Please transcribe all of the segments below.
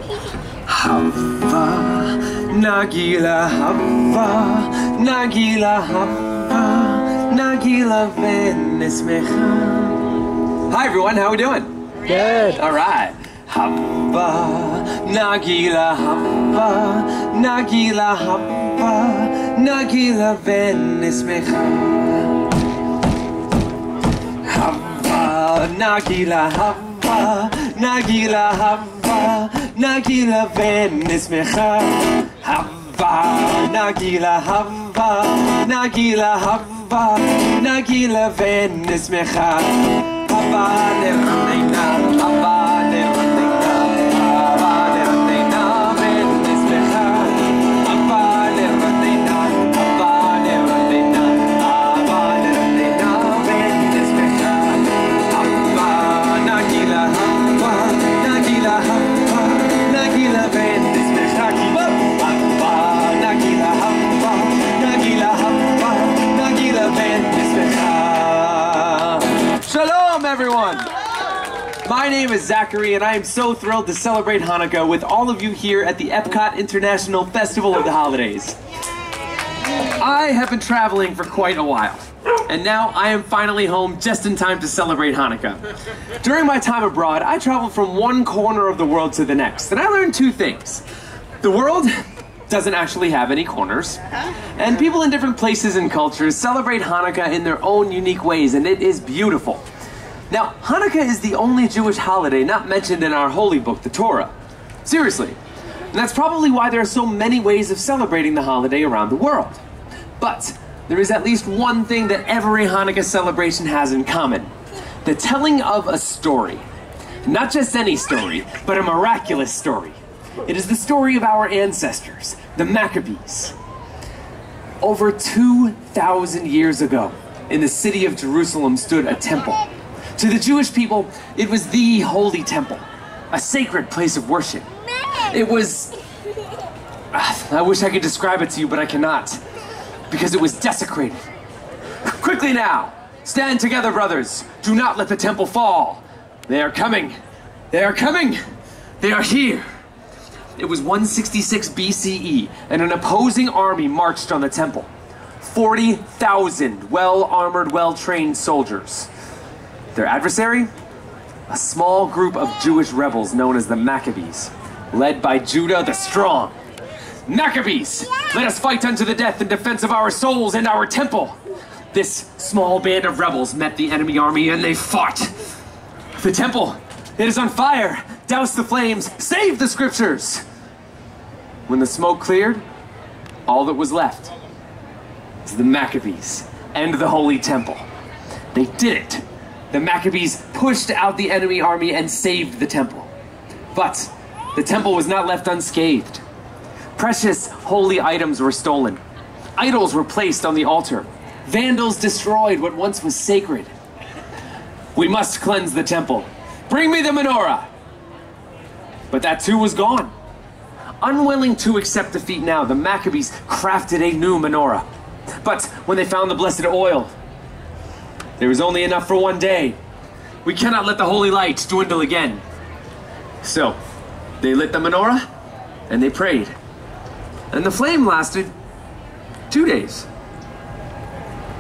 Hava, Nagila, Hava, Nagila, Hava, Nagila, Venismecha. Hi everyone, how are we doing? Good. All right. Hava, Nagila, Hava, Nagila, Hava, Nagila, Venismecha. Hava, Nagila, Hava, Nagila, Hava, Nagila, Venismecha. Hava, Nagila, Hava, Nagila, Hava, Nagila, Venismecha. Hava, Neranena, Hava, Neranena, Hava, Neranena, Venismecha. Hava, Neranena, Hava, Neranena, Hava, Neranena, Venismecha. Hava, Nagila, Hava, Nagila, Hava, Nagila, Venismecha. Keep up. Hava, Nagila, Hava, Nagila, Hava, Nagila, Venismecha. Shalom, everyone! My name is Zachary, and I am so thrilled to celebrate Hanukkah with all of you here at the Epcot International Festival of the Holidays. I have been traveling for quite a while, and now I am finally home just in time to celebrate Hanukkah. During my time abroad, I traveled from one corner of the world to the next, and I learned two things. The world doesn't actually have any corners, and people in different places and cultures celebrate Hanukkah in their own unique ways, and it is beautiful. Now, Hanukkah is the only Jewish holiday not mentioned in our holy book, the Torah. Seriously. And that's probably why there are so many ways of celebrating the holiday around the world. But there is at least one thing that every Hanukkah celebration has in common: the telling of a story. Not just any story, but a miraculous story. It is the story of our ancestors, the Maccabees. Over 2,000 years ago, in the city of Jerusalem stood a temple. To the Jewish people, it was the holy temple, a sacred place of worship. It was... I wish I could describe it to you, but I cannot, because it was desecrated. Quickly now, stand together, brothers. Do not let the temple fall. They are coming. They are coming. They are here. It was 166 BCE, and an opposing army marched on the temple. 40,000 well-armored, well-trained soldiers. Their adversary? A small group of Jewish rebels known as the Maccabees, led by Judah the Strong. Maccabees, let us fight unto the death in defense of our souls and our temple. This small band of rebels met the enemy army, and they fought. The temple, it is on fire. Douse the flames, save the scriptures. When the smoke cleared, all that was left was the Maccabees and the holy temple. They did it. The Maccabees pushed out the enemy army and saved the temple. But the temple was not left unscathed. Precious holy items were stolen. Idols were placed on the altar. Vandals destroyed what once was sacred. We must cleanse the temple. Bring me the menorah. But that too was gone. Unwilling to accept defeat now, the Maccabees crafted a new menorah. But when they found the blessed oil, there was only enough for one day. We cannot let the holy light dwindle again. So, they lit the menorah, and they prayed. And the flame lasted 2 days.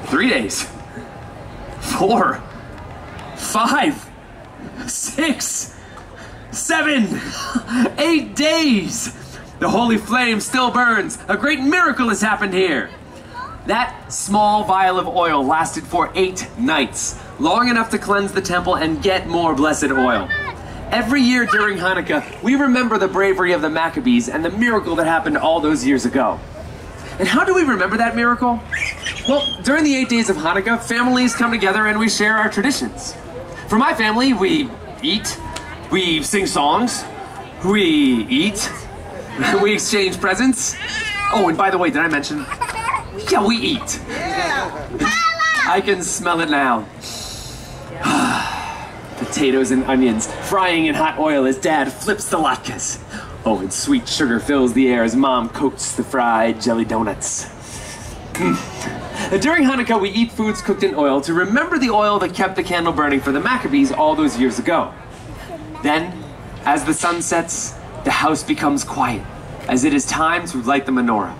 3 days. 4. 5. 6. 7. 8 days. The holy flame still burns. A great miracle has happened here. That small vial of oil lasted for 8 nights, long enough to cleanse the temple and get more blessed oil. Every year during Hanukkah, we remember the bravery of the Maccabees and the miracle that happened all those years ago. And how do we remember that miracle? Well, during the 8 days of Hanukkah, families come together and we share our traditions. For my family, we eat, we sing songs, we eat, we exchange presents. Oh, and by the way, did I mention? Yeah, we eat. I can smell it now. Potatoes and onions frying in hot oil as Dad flips the latkes. Oh, and sweet sugar fills the air as Mom coats the fried jelly donuts. During Hanukkah, we eat foods cooked in oil to remember the oil that kept the candle burning for the Maccabees all those years ago. Then, as the sun sets the house becomes quiet, as it is time to light the menorah.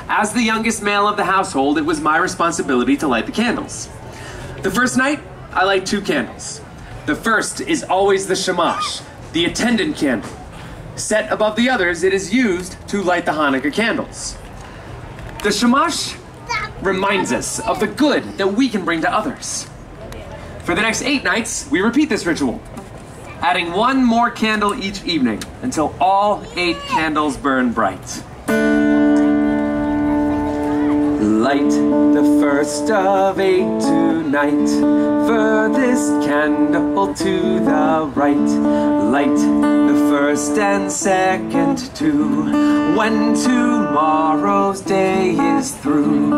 As the youngest male of the household, it was my responsibility to light the candles. The first night, I light 2 candles. The first is always the shamash, the attendant candle. Set above the others, it is used to light the Hanukkah candles. The shamash reminds us of the good that we can bring to others. For the next 8 nights, we repeat this ritual, adding 1 more candle each evening until all 8 candles burn bright. Light the first of 8 tonight, furthest candle to the right. Light the first and second too, when tomorrow's day is through.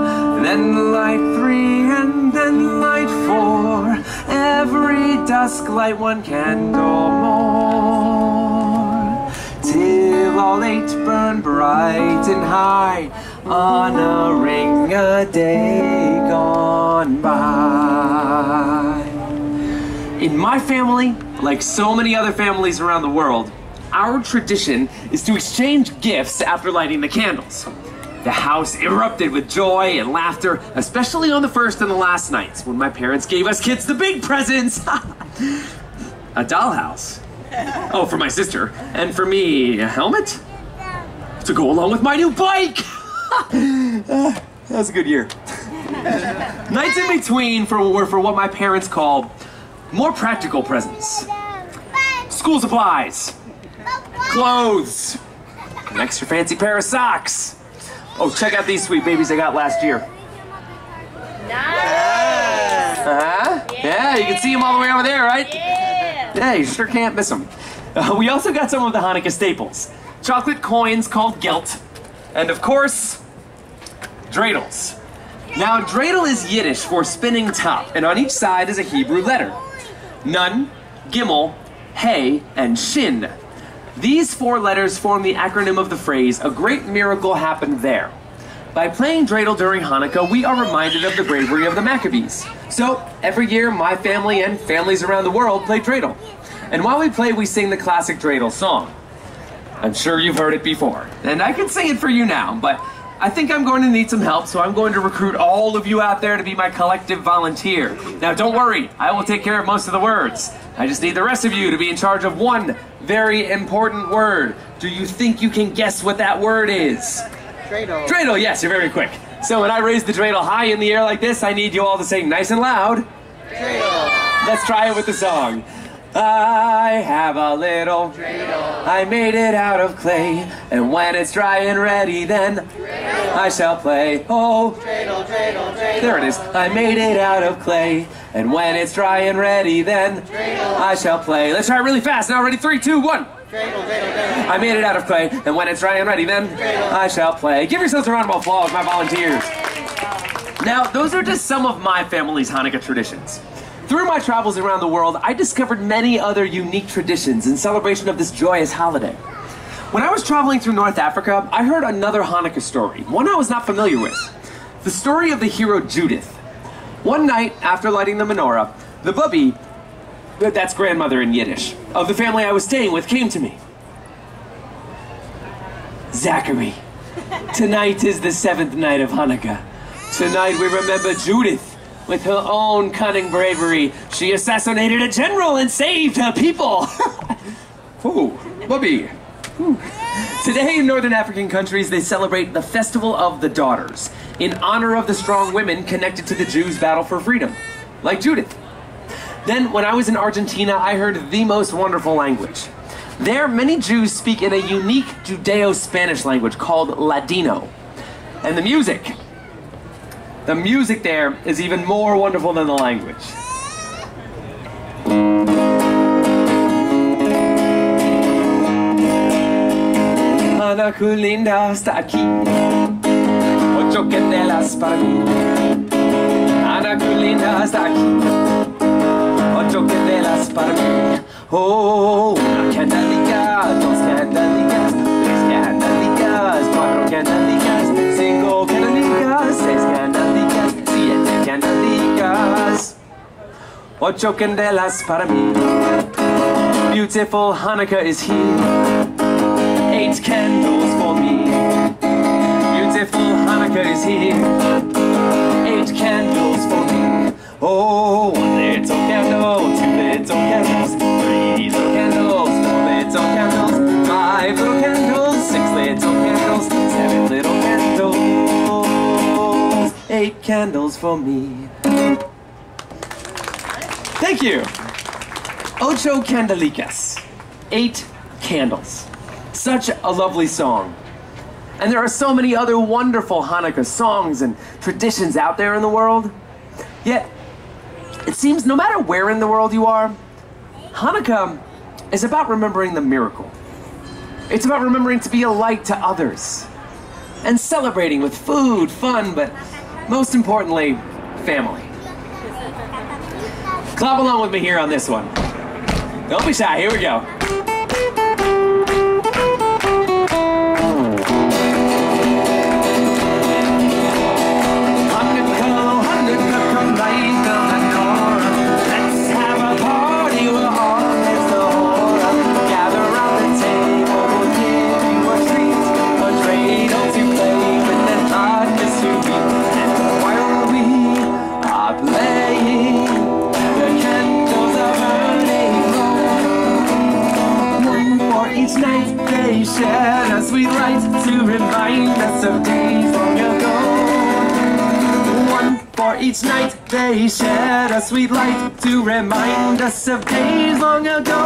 Then light 3 and then light 4, every dusk light 1 candle more, till all 8 burn bright and high, honoring a day gone by. In my family, like so many other families around the world, our tradition is to exchange gifts after lighting the candles. The house erupted with joy and laughter, especially on the first and the last nights when my parents gave us kids the big presents. A dollhouse. Oh, for my sister. And for me, a helmet? To go along with my new bike! That was a good year. Nights in between were for what my parents called more practical presents. School supplies, clothes, an extra fancy pair of socks. Oh, check out these sweet babies I got last year. Nice! Yeah, you can see them all the way over there, right? Yeah, you sure can't miss them. We also got some of the Hanukkah staples. Chocolate coins called gelt, and of course, dreidels. Now, dreidel is Yiddish for spinning top, and on each side is a Hebrew letter. Nun, Gimel, Hey, and Shin. These 4 letters form the acronym of the phrase, "A great miracle happened there." By playing dreidel during Hanukkah, we are reminded of the bravery of the Maccabees. So, every year, my family and families around the world play dreidel. And while we play, we sing the classic dreidel song. I'm sure you've heard it before, and I can sing it for you now, but I think I'm going to need some help, so I'm going to recruit all of you out there to be my collective volunteer. Now, don't worry, I will take care of most of the words. I just need the rest of you to be in charge of one very important word. Do you think you can guess what that word is? Dreidel. Dreidel, yes, you're very quick. So when I raise the dreidel high in the air like this, I need you all to say nice and loud, Dreidel. Let's try it with the song. I have a little dreidel, I made it out of clay, and when it's dry and ready, then dreidel I shall play. Oh, dreidel, dreidel, dreidel. There it is. I made it out of clay, and when it's dry and ready, then dreidel I shall play. Let's try it really fast. Now, ready? 3, 2, 1. Dreidel, dreidel, dreidel. I made it out of clay, and when it's dry and ready, then dreidel I shall play. Give yourselves a round of applause, my volunteers. Now, those are just some of my family's Hanukkah traditions. Through my travels around the world, I discovered many other unique traditions in celebration of this joyous holiday. When I was traveling through North Africa, I heard another Hanukkah story, one I was not familiar with. The story of the hero Judith. One night, after lighting the menorah, the bubby, that's grandmother in Yiddish, of the family I was staying with came to me. Zachary, tonight is the 7th night of Hanukkah. Tonight we remember Judith. With her own cunning bravery, she assassinated a general and saved her people. Ooh, Bubby. Ooh. Today in Northern African countries, they celebrate the Festival of the Daughters in honor of the strong women connected to the Jews' battle for freedom, like Judith. Then, when I was in Argentina, I heard the most wonderful language. There, many Jews speak in a unique Judeo-Spanish language called Ladino. And the music there is even more wonderful than the language. Ana Culinda está aquí, ocho candelas para mí. Ana Culinda está aquí, ocho candelas para mí. Oh, una candelica, dos candelicas, tres candelicas, cuatro candelicas, cinco candelicas, seis candelicas, siete candelicas, ocho candelas para mí. Beautiful Hanukkah is here. 8 candles for me. Beautiful Hanukkah is here. 8 candles for me. Oh, 1 little candle, 2 little candles, 3 little candles, 4 little candles, 5 little candles, 6 little candles, 7 little candles, 8 candles for me. Thank you. Ocho candelicas. 8 candles. Such a lovely song. And there are so many other wonderful Hanukkah songs and traditions out there in the world. Yet, it seems no matter where in the world you are, Hanukkah is about remembering the miracle. It's about remembering to be a light to others. And celebrating with food, fun, but most importantly, family. Clap along with me here on this one. Don't be shy, here we go. Each night they shed a sweet light to remind us of days long ago. 1 for each night they shed a sweet light to remind us of days long ago.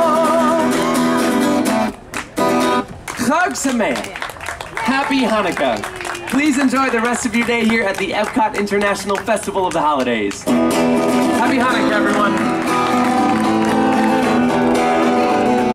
Chag Sameach. Happy Hanukkah. Please enjoy the rest of your day here at the Epcot International Festival of the Holidays. Happy Hanukkah, everyone.